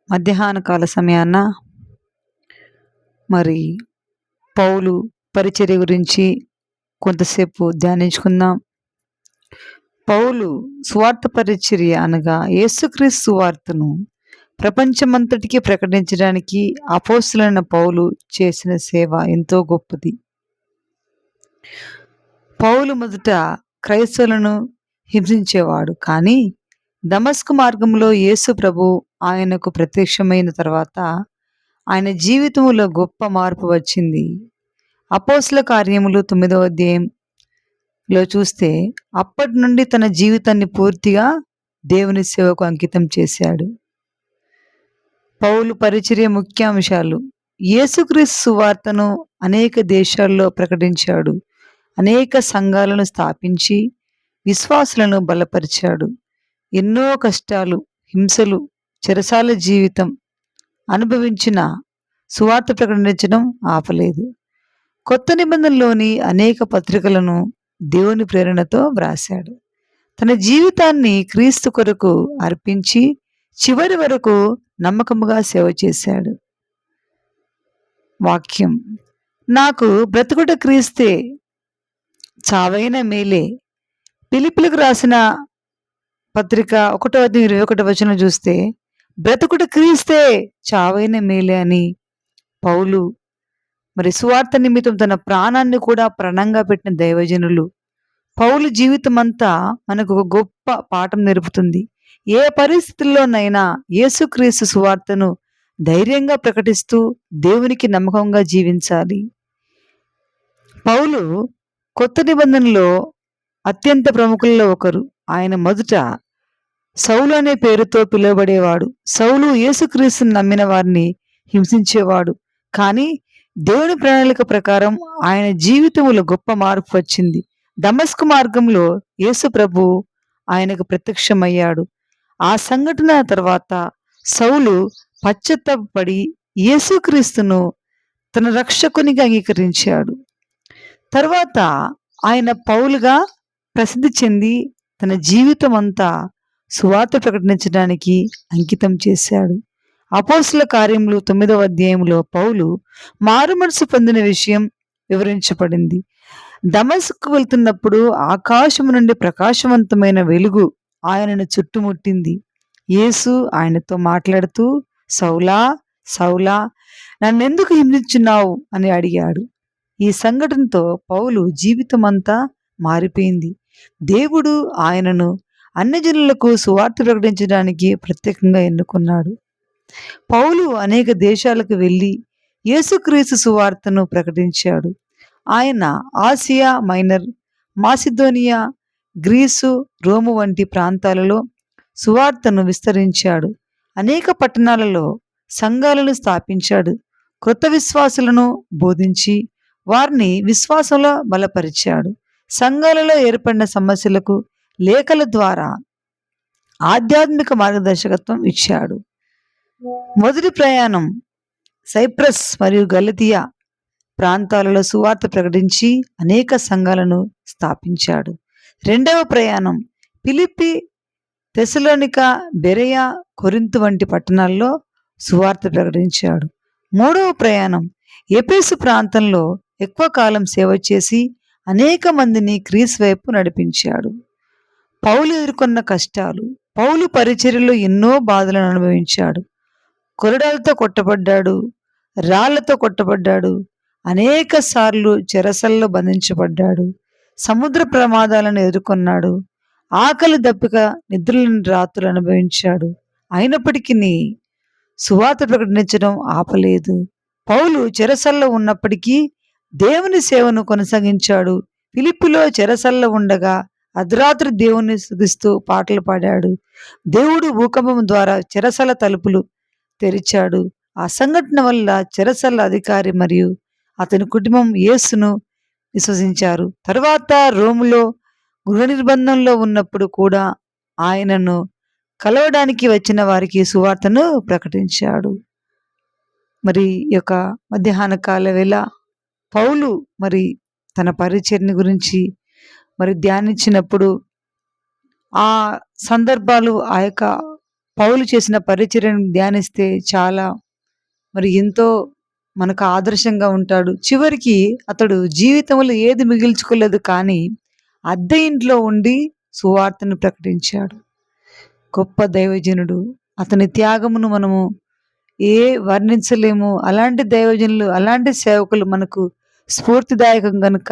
మధ్యాహ్న కాల సమయాన మరి పౌలు పరిచర్య గురించి కొంతసేపు ధ్యానించుకుందాం. పౌలు సువార్త పరిచర్య అనగా యేసుక్రీస్తు సువార్తను ప్రపంచమంతటికి ప్రకటించడానికి అపోస్తులైన పౌలు చేసిన సేవ ఎంతో గొప్పది. పౌలు మొదట క్రైస్తవులను హింసించేవాడు, కానీ దమస్కు మార్గంలో యేసు ప్రభు ఆయనకు ప్రత్యక్షమైన తర్వాత ఆయన జీవితంలో గొప్ప మార్పు వచ్చింది. అపోస్తుల కార్యములు 9వ అధ్యాయంలో చూస్తే అప్పటి నుండి తన జీవితాన్ని పూర్తిగా దేవుని సేవకు అంకితం చేశాడు. పౌలు పరిచర్య ముఖ్యాంశాలు: యేసుక్రీస్తు సువార్తను అనేక దేశాల్లో ప్రకటించాడు, అనేక సంఘాలను స్థాపించి విశ్వాసులను బలపరిచాడు. ఎన్నో కష్టాలు, హింసలు, చెరసాల జీవితం అనుభవించిన సువార్త ప్రకటించడం ఆపలేదు. కొత్త నిబంధనలోని అనేక పత్రికలను దేవుని ప్రేరణతో వ్రాశాడు. తన జీవితాన్ని క్రీస్తు కొరకు అర్పించి చివరి వరకు నమ్మకముగా సేవ చేశాడు. వాక్యం: నాకు బ్రతుకుట క్రీస్తే, చావైన మేలే. ఫిలిప్పీలకు రాసిన పత్రిక 1:21 చూస్తే బ్రతుకుట క్రీస్తే, చావైన మేలే అని పౌలు మరి సువార్త నిమిత్తం తన ప్రాణాన్ని కూడా ప్రణంగా పెట్టిన దైవజనులు. పౌలు జీవితం అంతా మనకు ఒక గొప్ప పాఠం నేర్పుతుంది. ఏ పరిస్థితుల్లోనైనా యేసుక్రీస్తు సువార్తను ధైర్యంగా ప్రకటిస్తూ దేవునికి నమ్మకంగా జీవించాలి. పౌలు కొత్త నిబంధనలో అత్యంత ప్రముఖుల్లో ఒకరు. ఆయన మొదట సౌలు అనే పేరుతో పిలువబడేవాడు. సౌలు యేసుక్రీస్తుని నమ్మిన వారిని హింసించేవాడు, కానీ దేవుని ప్రణాళిక ప్రకారం ఆయన జీవితంలో గొప్ప మార్పు వచ్చింది. దమస్కు మార్గంలో యేసు ప్రభు ఆయనకు ప్రత్యక్షమయ్యాడు. ఆ సంఘటన తర్వాత సౌలు పశ్చాత్తాపపడి యేసుక్రీస్తును తన రక్షకునిగా అంగీకరించాడు. తర్వాత ఆయన పౌలుగా ప్రసిద్ధి చెంది తన జీవితం అంతా సువార్త ప్రకటించడానికి అంకితం చేశాడు. అపోస్తుల కార్యములు 9వ అధ్యాయంలో పౌలు మారుమనసు పొందిన విషయం వివరించబడింది. దమస్కు వెళ్తున్నప్పుడు ఆకాశము నుండి ప్రకాశవంతమైన వెలుగు ఆయనను చుట్టుముట్టింది. యేసు ఆయనతో మాట్లాడుతూ, సౌలా సౌలా, నన్నెందుకు హింసించున్నావు అని అడిగాడు. ఈ సంఘటనతో పౌలు జీవితం అంతా మారిపోయింది. దేవుడు ఆయనను అన్యజనులకు సువార్త ప్రకటించడానికి ప్రత్యేకంగా ఎన్నుకున్నాడు. పౌలు అనేక దేశాలకు వెళ్ళి యేసుక్రీస్తు సువార్తను ప్రకటించాడు. ఆయన Asia Minor, Macedonia, Greece, Rome వంటి ప్రాంతాలలో సువార్తను విస్తరించాడు. అనేక పట్టణాలలో సంఘాలను స్థాపించాడు. క్రొత్త విశ్వాసులను బోధించి వారిని విశ్వాసంలో బలపరిచాడు. సంఘాలలో ఏర్పడిన సమస్యలకు లేఖల ద్వారా ఆధ్యాత్మిక మార్గదర్శకత్వం ఇచ్చాడు. మొదటి ప్రయాణం సైప్రస్ మరియు గలతియా ప్రాంతాలలో సువార్త ప్రకటించి అనేక సంఘాలను స్థాపించాడు. రెండవ ప్రయాణం ఫిలిప్పి, తెసలోనిక, బెరయ, కొరింతు వంటి పట్టణాల్లో సువార్త ప్రకటించాడు. మూడవ ప్రయాణం ఎఫెసు ప్రాంతంలో ఎక్కువ కాలం సేవ చేసి అనేక మందిని క్రీస్తు వైపు నడిపించాడు. పౌలు ఎదుర్కొన్న కష్టాలు: పౌలు పరిచర్యలో ఎన్నో బాధలను అనుభవించాడు. కొరడాలతో కొట్టబడ్డాడు, రాళ్లతో కొట్టబడ్డాడు, అనేక సార్లు చెరసల్లో బంధించబడ్డాడు, సముద్ర ప్రమాదాలను ఎదుర్కొన్నాడు, ఆకలి దప్పిక, నిద్రలేని రాత్రులు అనుభవించాడు. అయినప్పటికీ సువార్త ప్రకటించడం ఆపలేదు. పౌలు చెరసల్లో ఉన్నప్పటికీ దేవుని సేవను కొనసాగించాడు. ఫిలిప్పీలో చెరసల్లో ఉండగా అర్ధరాత్రి దేవుని స్తుతిస్తూ పాటలు పాడాడు. దేవుడు భూకంపం ద్వారా చెరసల తలుపులు తెరిచాడు. ఆ సంఘటన వల్ల చెరసల అధికారి మరియు అతని కుటుంబం యేసును విశ్వసించారు. తర్వాత రోములో గృహ నిర్బంధంలో ఉన్నప్పుడు కూడా ఆయనను కలవడానికి వచ్చిన వారికి సువార్తను ప్రకటించాడు. మరి ఈ యొక్క మధ్యాహ్న కాల వేళ పౌలు మరి తన పరిచర్ని గురించి మరి ధ్యానించినప్పుడు ఆ సందర్భాలు, ఆ యొక్క పౌలు చేసిన పరిచర్యను ధ్యానిస్తే చాలా ఎంతో మనకు ఆదర్శంగా ఉంటాడు. చివరికి అతడు జీవితంలో ఏది మిగిల్చుకోలేదు, కానీ అద్దె ఇంట్లో ఉండి సువార్తను ప్రకటించాడు. గొప్ప దైవజనుడు. అతని త్యాగమును మనము వర్ణించలేము. అలాంటి దైవజనులు, అలాంటి సేవకులు మనకు స్ఫూర్తిదాయకం గనుక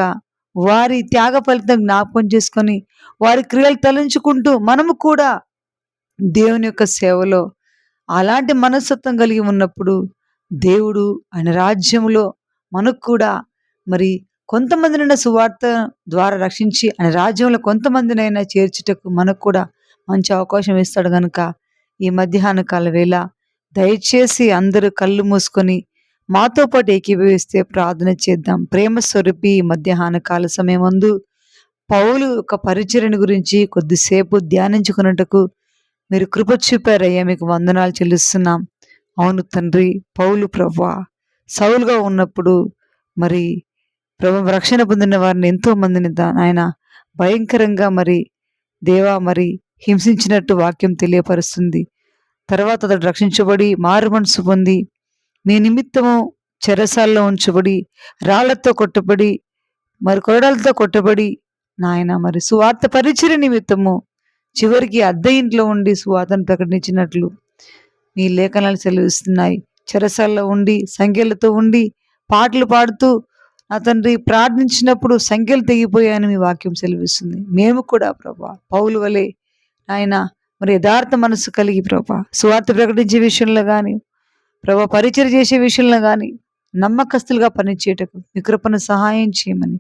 వారి త్యాగ ఫలితం జ్ఞాపకం చేసుకొని వారి క్రియలు తలంచుకుంటూ మనము కూడా దేవుని యొక్క సేవలో అలాంటి మనస్తత్వం కలిగి ఉన్నప్పుడు దేవుడు ఆయన రాజ్యంలో మనకు కూడా కొంతమందినైనా సువార్త ద్వారా రక్షించి ఆయన రాజ్యంలో కొంతమందినైనా చేర్చుటకు మనకు కూడా మంచి అవకాశం ఇస్తాడు. గనుక ఈ మధ్యాహ్న కాల వేళ దయచేసి అందరూ కళ్ళు మూసుకొని మాతో పాటు ఏకీభవిస్తే ప్రార్థన చేద్దాం. ప్రేమ స్వరూపి మధ్యాహ్న కాల సమయం ముందు పౌలు యొక్క పరిచర్యను గురించి కొద్దిసేపు ధ్యానించుకున్నట్టుకు మీరు కృప చూపారయ్యా, మీకు వందనాలు చెల్లిస్తున్నాం. అవును తండ్రి, పౌలు ప్రభువా సౌలుగా ఉన్నప్పుడు ప్రభు రక్షణ పొందిన వారిని ఎంతో మందిని ఆయన భయంకరంగా దేవా హింసించినట్టు వాక్యం తెలియపరుస్తుంది. తర్వాత అతడు రక్షించబడి మారు మనసు పొంది మీ నిమిత్తము చెరసాల్లో ఉంచబడి రాళ్లతో కొట్టబడి కొరడాలతో కొట్టబడి నాయన సువార్త పరిచర్య నిమిత్తము చివరికి అద్దె ఇంట్లో ఉండి సువార్తను ప్రకటించినట్లు మీ లేఖనాలు సెలవిస్తున్నాయి. చెరసాల్లో ఉండి సంఖ్యలతో ఉండి పాటలు పాడుతూ నా తండ్రి ప్రార్థించినప్పుడు సంఖ్యలు తెగిపోయాయని మీ వాక్యం సెలవిస్తుంది. మేము కూడా ప్రభా పౌలు వలె ఆయన యథార్థ మనసు కలిగి ప్రభా సువార్త ప్రకటించే విషయంలో కానీ ప్రభా పరిచర్య చేసే విషయంలో కానీ నమ్మకస్తులుగా పనిచేయటకు మీ కృపను సహాయం చేయమని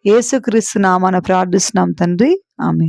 యేసుక్రీస్తు నామాన ప్రార్థిస్తున్నాం తండ్రి. ఆమేన్.